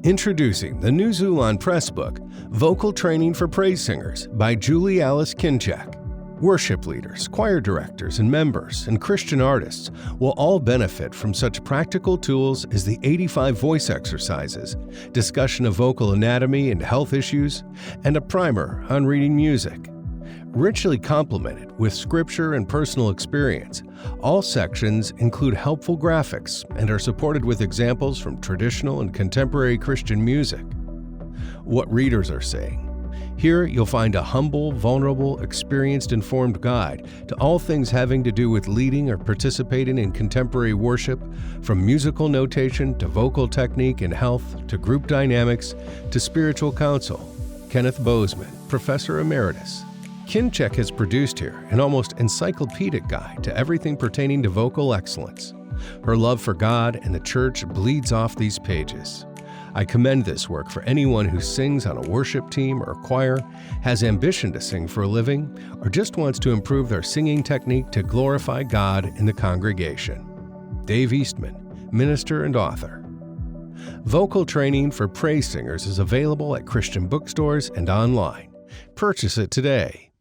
Introducing the new Xulon Press book, Vocal Training for Praise Singers by Julie Alice Kinscheck. Worship leaders, choir directors, and members, and Christian artists will all benefit from such practical tools as the 85 voice exercises, discussion of vocal anatomy and health issues, and a primer on reading music. Richly complemented with scripture and personal experience, all sections include helpful graphics and are supported with examples from traditional and contemporary Christian music. What readers are saying. Here you'll find a humble, vulnerable, experienced, informed guide to all things having to do with leading or participating in contemporary worship, from musical notation to vocal technique and health to group dynamics to spiritual counsel. Kenneth Bozeman, Professor Emeritus. Kinscheck has produced here an almost encyclopedic guide to everything pertaining to vocal excellence. Her love for God and the church bleeds off these pages. I commend this work for anyone who sings on a worship team or choir, has ambition to sing for a living, or just wants to improve their singing technique to glorify God in the congregation. Dave Eastman, minister and author. Vocal Training for Praise Singers is available at Christian bookstores and online. Purchase it today.